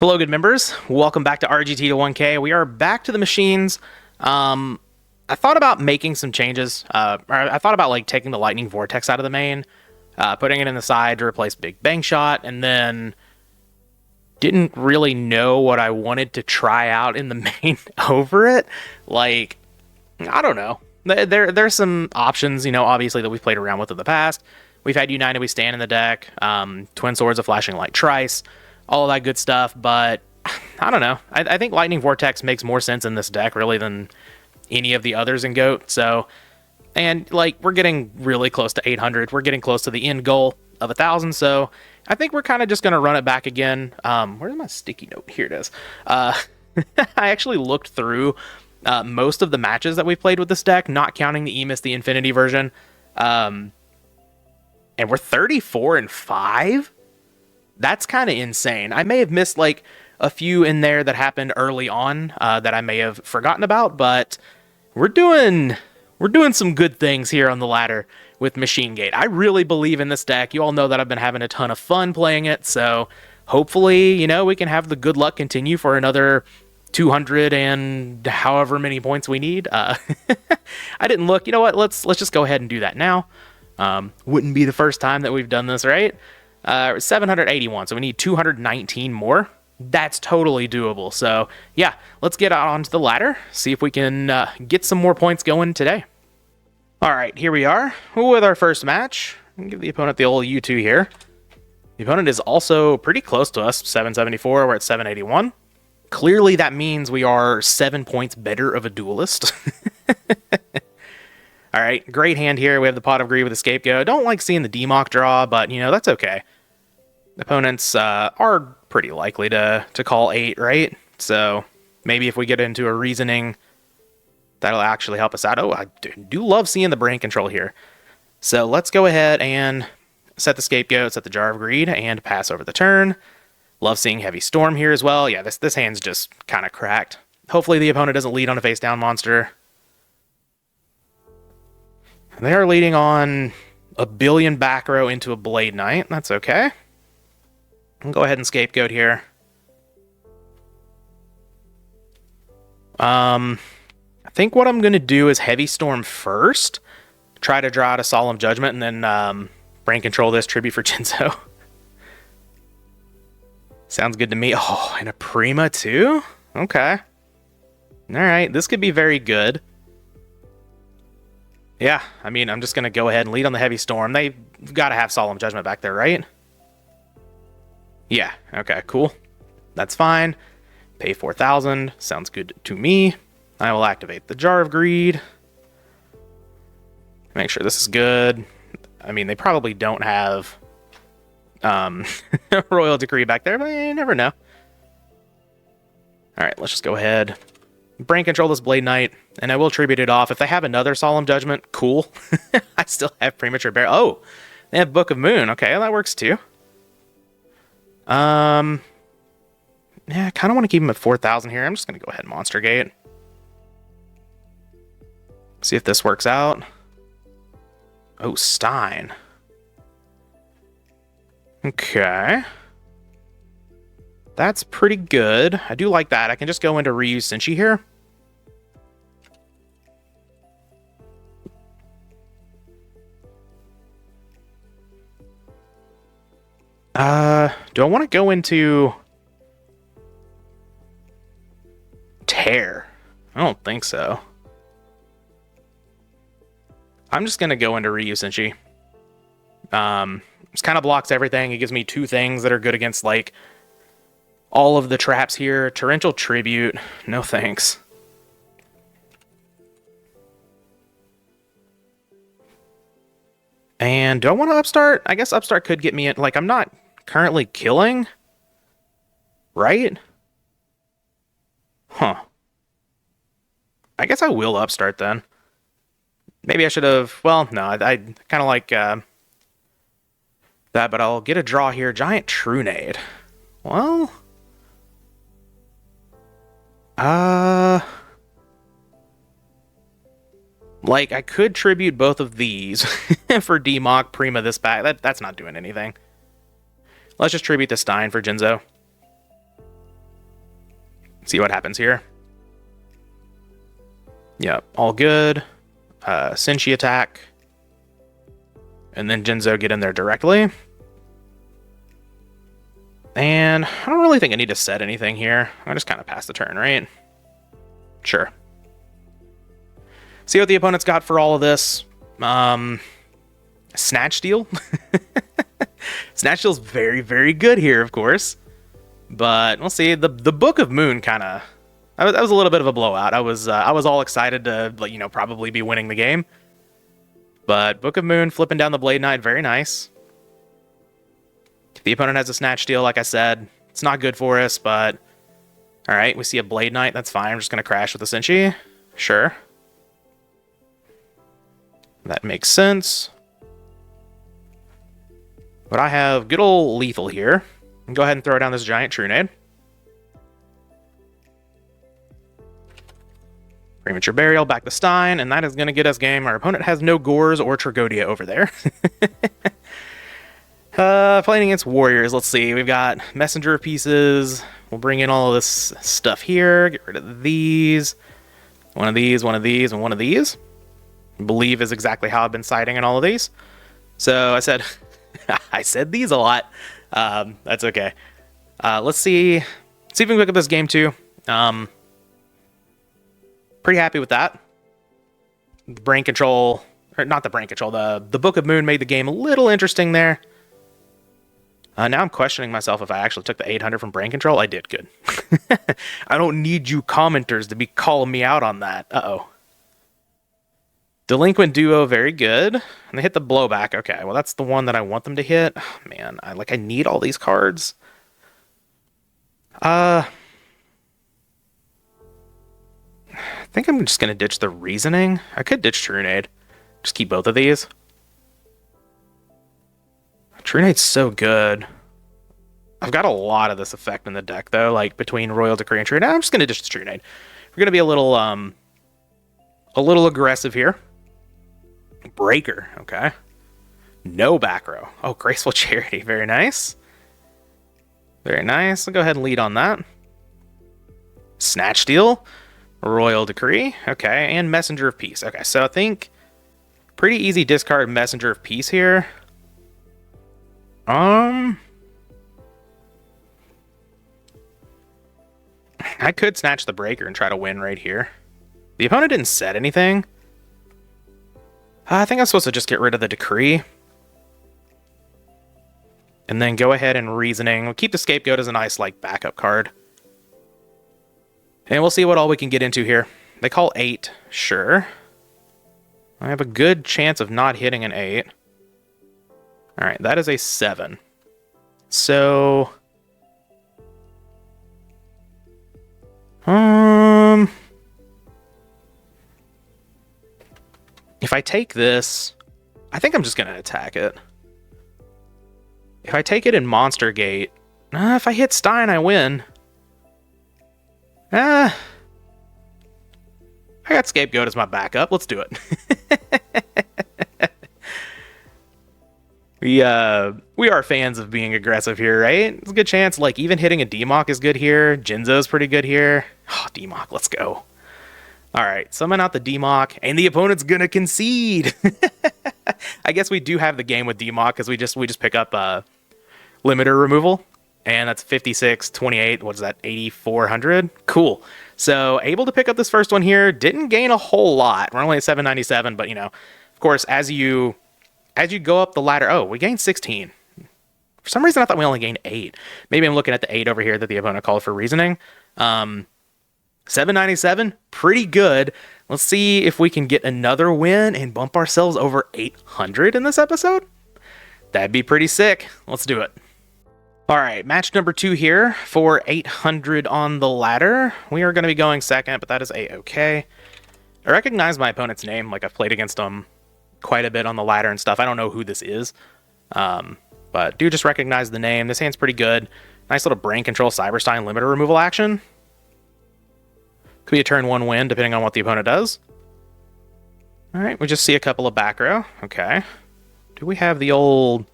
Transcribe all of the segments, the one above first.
Hello, good members. Welcome back to RGT to 1K. We are back to the machines. I thought about making some changes. Or I thought about like taking the Lightning Vortex out of the main, putting it in the side to replace Big Bang Shot, and then didn't really know what I wanted to try out in the main over it. Like, I don't know. There's some options, you know, obviously that we've played around with in the past. We've had United We Stand in the deck, Twin Swords of Flashing Light Trice, all of that good stuff, but I don't know. I think Lightning Vortex makes more sense in this deck, really, than any of the others in GOAT, so... And, like, we're getting really close to 800. We're getting close to the end goal of 1,000, so I think we're kind of just going to run it back again. Where's my sticky note? Here it is. I actually looked through most of the matches that we played with this deck, not counting the EMIS, the Infinity version. And we're 34-5? That's kind of insane. I may have missed, like, a few in there that happened early on that I may have forgotten about, but we're doing some good things here on the ladder with Machine Gate. I really believe in this deck. You all know that I've been having a ton of fun playing it, so hopefully, you know, we can have the good luck continue for another 200 and however many points we need. I didn't look. You know what? Let's just go ahead and do that now. Wouldn't be the first time that we've done this, right? 781, so we need 219 more. That's totally doable. So yeah, let's get out onto the ladder, see if we can get some more points going today. All right, here we are with our first match. I'll give the opponent the old U2 here. The opponent is also pretty close to us, 774. We're at 781. Clearly that means we are 7 points better of a duelist. All right, great hand here. We have the Pot of Greed with the Scapegoat. Don't like seeing the DMOC draw, but, you know, that's okay. Opponents are pretty likely to call 8, right? So maybe if we get into a reasoning, that'll actually help us out. Oh, I do love seeing the brain control here. So let's go ahead and set the Scapegoat, set the Jar of Greed, and pass over the turn. Love seeing Heavy Storm here as well. Yeah, this hand's just kind of cracked. Hopefully the opponent doesn't lead on a face-down monster. They are leading on a billion back row into a Blade Knight. That's okay. I'll go ahead and Scapegoat here. I think what I'm going to do is Heavy Storm first. Try to draw out a Solemn Judgment, and then brain control this, Tribute for Jinzo. Sounds good to me. Oh, and a Prima too? Okay. Alright, this could be very good. Yeah, I mean, I'm just going to go ahead and lead on the Heavy Storm. They've got to have Solemn Judgment back there, right? Yeah, okay, cool. That's fine. Pay 4,000. Sounds good to me. I will activate the Jar of Greed. Make sure this is good. I mean, they probably don't have Royal Decree back there, but you never know. Alright, let's just go ahead. Brain control this Blade Knight, and I will tribute it off. If they have another Solemn Judgment, cool. I still have Premature Bear. Oh, they have Book of Moon. Okay, well, that works too. Yeah, I kind of want to keep him at 4,000 here. I'm just going to go ahead and Monster Gate. See if this works out. Oh, Stein. Okay. That's pretty good. I do like that. I can just go into Ryu Senshi here. Do I want to go into Tear? I don't think so. I'm just going to go into Ryu Senshi. This kind of blocks everything. It gives me 2 things that are good against, like, all of the traps here. Torrential Tribute. No thanks. And do I want to Upstart? I guess Upstart could get me in. Like, I'm not currently killing. Right? Huh. I guess I will Upstart then. Maybe I should have... Well, no, I kind of like that, but I'll get a draw here. Giant Trunade. Well... Like, I could tribute both of these for DMOC, Prima this back. That's not doing anything. Let's just tribute the Stein for Jinzo. See what happens here. Yep, all good. Senshi attack. And then Jinzo get in there directly. And I don't really think I need to set anything here. I just kind of pass the turn, right? Sure. See what the opponent's got for all of this. Snatch Steal. Snatch Steal's very, very good here, of course. But we'll see. The Book of Moon kind of... That was a little bit of a blowout. I was all excited to, you know, probably be winning the game. But Book of Moon flipping down the Blade Knight, very nice. If the opponent has a Snatch Steal, like I said, it's not good for us, but... Alright, we see a Blade Knight, that's fine. I'm just going to crash with the Senshi. Sure. That makes sense. But I have good old Lethal here. Go ahead and throw down this giant Trunade. Premature Burial, back to Stein, and that is going to get us game. Our opponent has no Gores or Tragodia over there. Playing against Warriors, let's see. We've got Messenger of Pieces. We'll bring in all of this stuff here. Get rid of these. One of these, one of these, and one of these. I believe is exactly how I've been citing in all of these. So I said... I said these a lot. That's okay. Let's see. If we can pick up this game too. Pretty happy with that. The brain control, or not the brain control, the Book of Moon made the game a little interesting there. Now I'm questioning myself if I actually took the 800 from brain control. I did, good. I don't need you commenters to be calling me out on that. Uh-oh. Delinquent Duo, very good. And they hit the blowback. Okay, well that's the one that I want them to hit. Oh, man, I need all these cards. I think I'm just going to ditch the Reasoning. I could ditch Trunade. Just keep both of these. Trunade's so good. I've got a lot of this effect in the deck, though, like between Royal Decree and Trunade. I'm just going to ditch the Trunade. We're going to be a little aggressive here. Breaker, okay. No back row. Oh, Graceful Charity, very nice. Very nice. I'll go ahead and lead on that. Snatch Steal. Royal Decree. Okay, and Messenger of Peace. Okay, so I think pretty easy discard Messenger of Peace here. I could snatch the Breaker and try to win right here. The opponent didn't set anything. I think I'm supposed to just get rid of the Decree. And then go ahead and Reasoning. We'll keep the Scapegoat as a nice, backup card. And we'll see what all we can get into here. They call 8. Sure. I have a good chance of not hitting an 8. Alright, that is a 7. So... if I take this, I think I'm just going to attack it. If I take it in Monster Gate, if I hit Stein, I win. I got Scapegoat as my backup. Let's do it. We are fans of being aggressive here, right? It's a good chance. Even hitting a Demock is good here. Jinzo's pretty good here. Oh, Demock, let's go. All right, summon out the Demock, and the opponent's gonna concede. I guess we do have the game with Demock because we just pick up limiter removal, and that's 56, 28. What is that? 8,400. Cool. So able to pick up this first one here. Didn't gain a whole lot. We're only at 797, but of course, as you go up the ladder. Oh, we gained 16. For some reason, I thought we only gained 8. Maybe I'm looking at the 8 over here that the opponent called for Reasoning. 797, pretty good. Let's see if we can get another win and bump ourselves over 800 in this episode. That'd be pretty sick. Let's do it. All right, match number 2 here for 800 on the ladder. We are going to be going second, but that is a-okay. I recognize my opponent's name. I've played against him quite a bit on the ladder and stuff. I don't know who this is, but do just recognize the name. This hand's pretty good. Nice little brain control Cyberstein limiter removal action. Could be a turn 1 win, depending on what the opponent does. All right, we just see a couple of back row. Okay. Do we have the old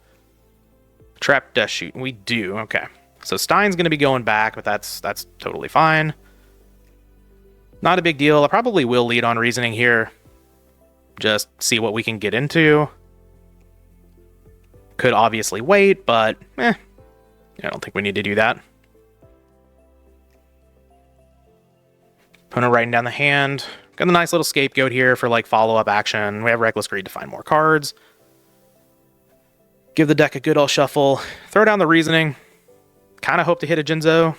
Trap Dust Shoot? We do. Okay. So Stein's going to be going back, but that's totally fine. Not a big deal. I probably will lead on reasoning here. Just see what we can get into. Could obviously wait, but I don't think we need to do that. Opponent writing down the hand. Got a nice little scapegoat here for like follow-up action. We have Reckless Greed to find more cards. Give the deck a good old shuffle. Throw down the reasoning. Kind of hope to hit a Yugioh.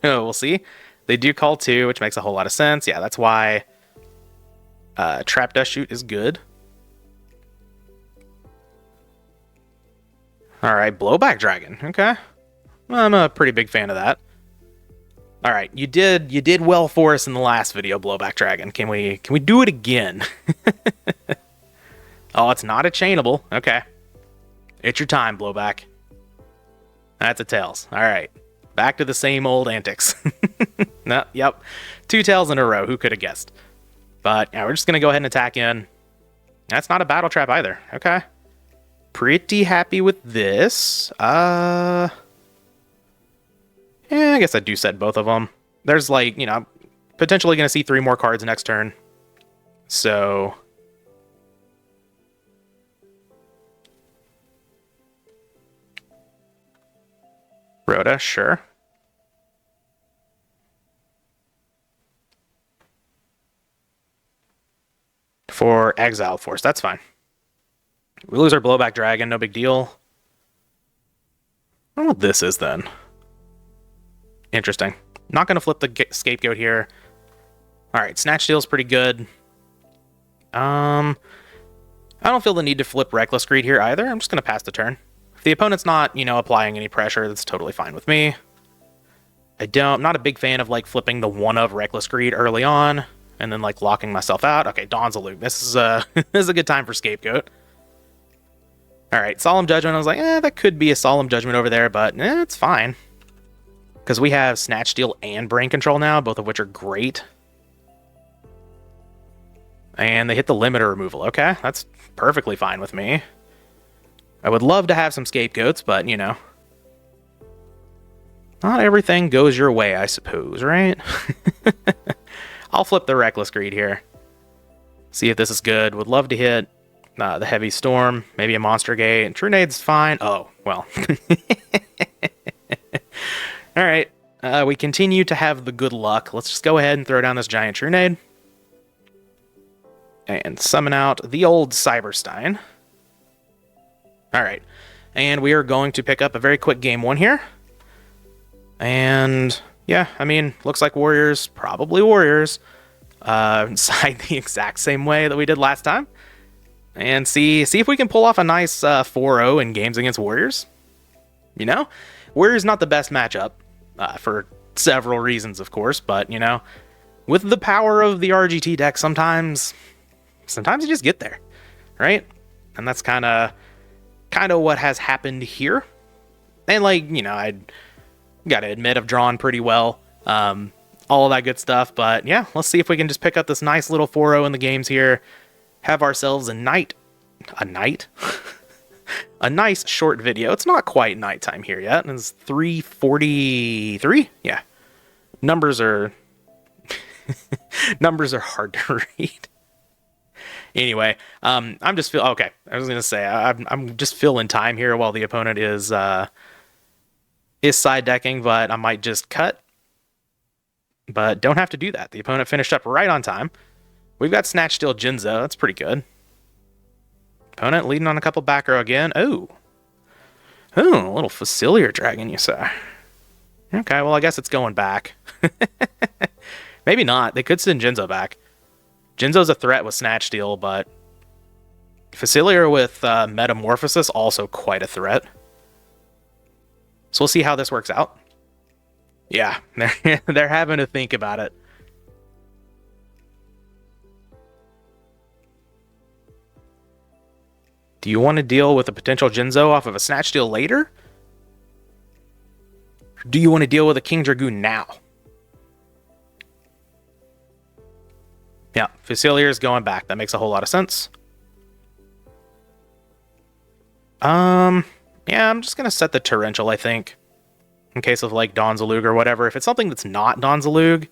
We'll see. They do call 2, which makes a whole lot of sense. Yeah, that's why Trap Dust Shoot is good. Alright, Blowback Dragon. Okay. I'm a pretty big fan of that. Alright, you did well for us in the last video, Blowback Dragon. Can we do it again? Oh, it's not a chainable. Okay. It's your time, Blowback. That's a Tails. Alright. Back to the same old antics. No, yep. 2 Tails in a row. Who could have guessed? But yeah, we're just going to go ahead and attack in. That's not a battle trap either. Okay. Pretty happy with this. Yeah, I guess I do set both of them. There's like, potentially going to see 3 more cards next turn. So Rhoda, sure. For Exile Force, that's fine. We lose our Blowback Dragon, no big deal. I don't know what this is then. Interesting. Not going to flip the scapegoat here. Alright, Snatch Steal's pretty good. I don't feel the need to flip Reckless Greed here either. I'm just going to pass the turn. If the opponent's not, applying any pressure, that's totally fine with me. I'm not a big fan of, like, flipping the 1 of Reckless Greed early on, and then, like, locking myself out. Okay, Dawn's a Luke. This is this is a good time for Scapegoat. Alright, Solemn Judgment. I was like, that could be a Solemn Judgment over there, but it's fine. Because we have Snatch Steal and Brain Control now, both of which are great. And they hit the limiter removal. Okay, that's perfectly fine with me. I would love to have some Scapegoats, but, not everything goes your way, I suppose, right? I'll flip the Reckless Greed here. See if this is good. Would love to hit the Heavy Storm, maybe a Monster Gate. True Nade's fine. Oh, well. Alright, we continue to have the good luck. Let's just go ahead and throw down this giant True Nade. And summon out the old Cyberstein. Alright, and we are going to pick up a very quick game 1 here. And, yeah, I mean, looks like Warriors, probably Warriors, side the exact same way that we did last time. And see if we can pull off a nice 4-0 in games against Warriors. Warriors not the best matchup, for several reasons, of course, but, with the power of the RGT deck, sometimes you just get there, right? And that's kind of what has happened here. And, I gotta admit, I've drawn pretty well, all of that good stuff, but yeah, let's see if we can just pick up this nice little 4-0 in the games here, have ourselves a nice short video. It's not quite nighttime here yet. It's 3:43. Yeah, numbers are hard to read. Anyway, I'm just okay. I was gonna say I'm just filling time here while the opponent is side decking, but I might just cut. But don't have to do that. The opponent finished up right on time. We've got Snatch Steal Yugioh. That's pretty good. Opponent leading on a couple back row again. Oh, a little Facilier Dragon, you say. Okay, well, I guess it's going back. Maybe not. They could send Yugioh back. Yugioh's a threat with Snatch Steal, but Facilier with Metamorphosis also quite a threat. So we'll see how this works out. Yeah, they're having to think about it. Do you want to deal with a potential Yugioh off of a Snatch Steal later? Or do you want to deal with a King Dragoon now? Yeah, Facilier is going back. That makes a whole lot of sense. Yeah, I'm just going to set the Torrential, I think. In case of, like, Donzalug or whatever. If it's something that's not Donzalug,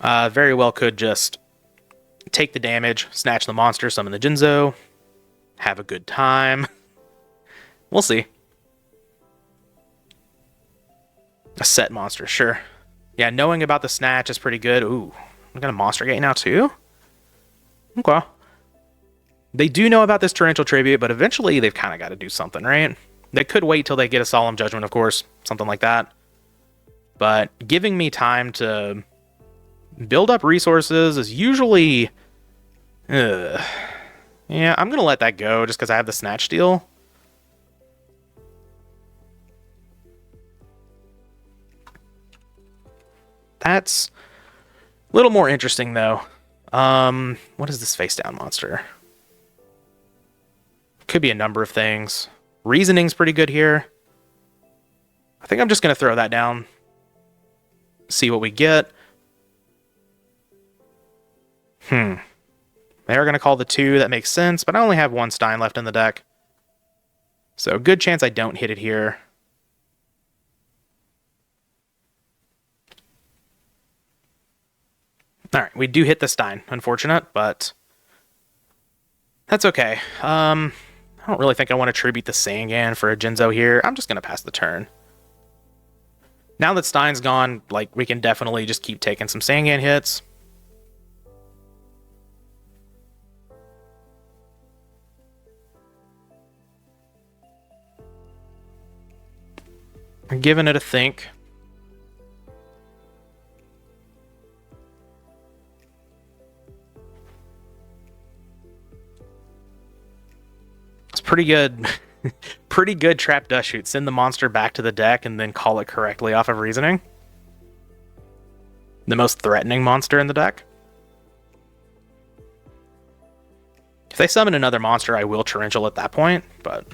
Very well could just take the damage, snatch the monster, summon the Jinzo, have a good time. We'll see. A set monster, sure. Yeah, knowing about the snatch is pretty good. Ooh, we got a monster gate now too? Okay. They do know about this torrential tribute, but eventually they've kind of got to do something, right? They could wait till they get a solemn judgment, of course, something like that. But giving me time to build up resources is usually... yeah, I'm going to let that go just because I have the snatch steal. That's a little more interesting, though. What is this face-down monster? Could be a number of things. Reasoning's pretty good here. I think I'm just going to throw that down. See what we get. They're going to call the 2. That makes sense, but I only have 1 Stein left in the deck. So good chance I don't hit it here. Alright, we do hit the Stein. Unfortunate, but that's okay. I don't really think I want to tribute the Sangan for a Jinzo here. I'm just going to pass the turn. Now that Stein's gone, like, we can definitely just keep taking some Sangan hits. I'm giving it a think. It's pretty good. Pretty good trap dust shoot. Send the monster back to the deck and then call it correctly off of reasoning. The most threatening monster in the deck. If they summon another monster, I will torrential at that point, but...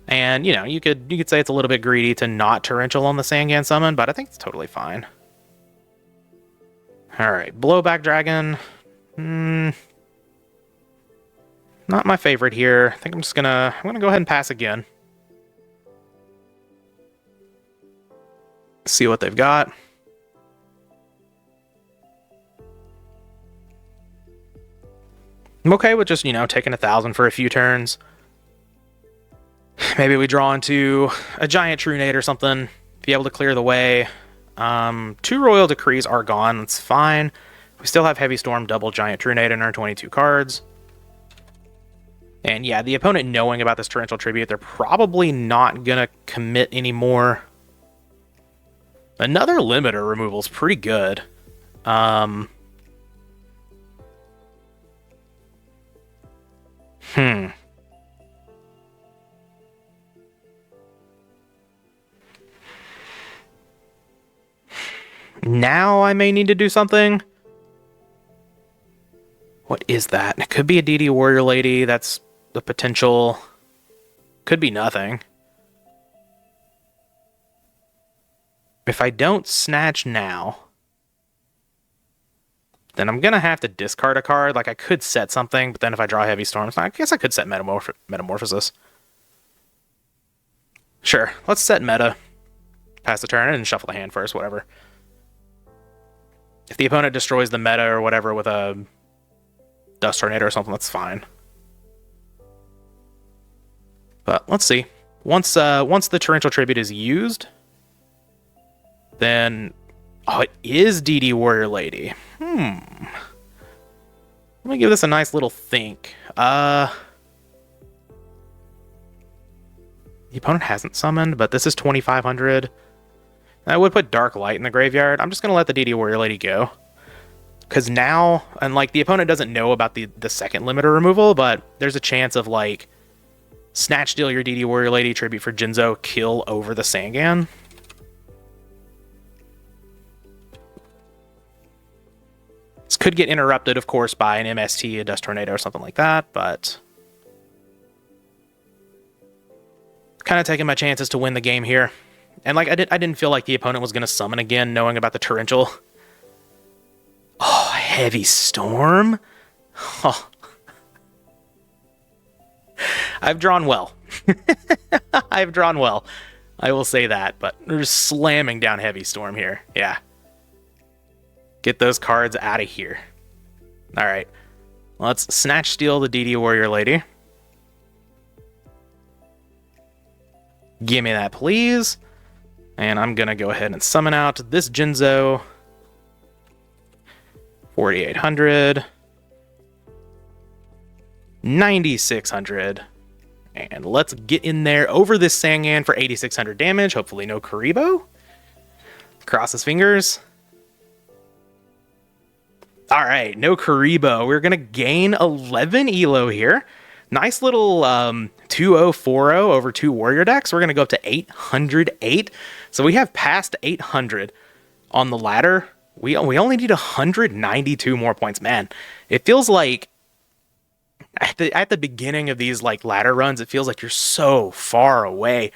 And, you know, you could say it's a little bit greedy to not torrential on the Sangan summon, but I think it's totally fine. Alright, Blowback Dragon. Not my favorite here. I think I'm gonna go ahead and pass again. See what they've got. I'm okay with just, you know, taking 1,000 for a few turns. Maybe we draw into a giant True Nade or something. Be able to clear the way. 2 Royal Decrees are gone. That's fine. We still have Heavy Storm, double giant True Nade in our 22 cards. And yeah, the opponent knowing about this Torrential Tribute, they're probably not going to commit anymore. Another limiter removal is pretty good. Now I may need to do something. What is that? It could be a DD Warrior Lady. That's the potential. Could be nothing. If I don't snatch now, then I'm going to have to discard a card. Like, I could set something, but then if I draw Heavy Storms, I guess I could set Metamorphosis. Sure, let's set Meta. Pass the turn and shuffle the hand first, whatever. If the opponent destroys the meta or whatever with a Dust Tornado or something, that's fine. But let's see. Once the Torrential Tribute is used, then... Oh, it is DD Warrior Lady. Let me give this a nice little think. The opponent hasn't summoned, but this is 2,500. I would put Dark Light in the graveyard. I'm just going to let the DD Warrior Lady go. Because now, and like, the opponent doesn't know about the second limiter removal, but there's a chance of, like, Snatch Steal your DD Warrior Lady, Tribute for Jinzo, kill over the Sangan. This could get interrupted, of course, by an MST, a Dust Tornado, or something like that, but... kind of taking my chances to win the game here. And, like, I didn't feel like the opponent was going to summon again, knowing about the Torrential. Oh, Heavy Storm? Oh. I've drawn well. I've drawn well. I will say that, but we're slamming down Heavy Storm here. Yeah. Get those cards out of here. All right. Let's snatch steal the DD Warrior Lady. Give me that, please. And I'm going to go ahead and summon out this Jinzo. 4,800. 9,600. And let's get in there over this Sangan for 8,600 damage. Hopefully no Kuhb. Cross his fingers. All right, no Kuhb. We're going to gain 11 elo here. Nice little 2040 over 2 warrior decks. We're going to go up to 808. So we have passed 800 on the ladder. We only need 192 more points. Man, it feels like at the beginning of these like ladder runs, it feels like you're so far away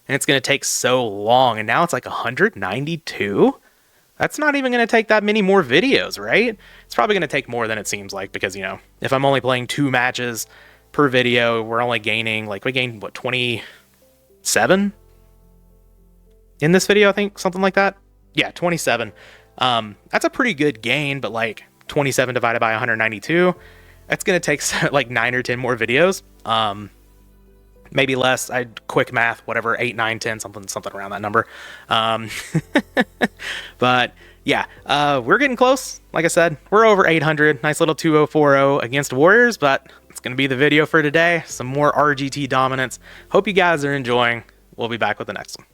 and it's going to take so long. And now it's like 192. That's not even going to take that many more videos, right? It's probably going to take more than it seems like because, you know, if I'm only playing 2 matches per video, we're only gaining, like, we gained, what, 27 in this video, I think? Something like that? Yeah, 27. That's a pretty good gain, but, like, 27 divided by 192, that's going to take, like, 9 or 10 more videos. Maybe less. Quick math, whatever, 8, 9, 10, something around that number. But yeah, we're getting close. Like I said, we're over 800. Nice little 2040 against Warriors, but it's going to be the video for today. Some more RGT dominance. Hope you guys are enjoying. We'll be back with the next one.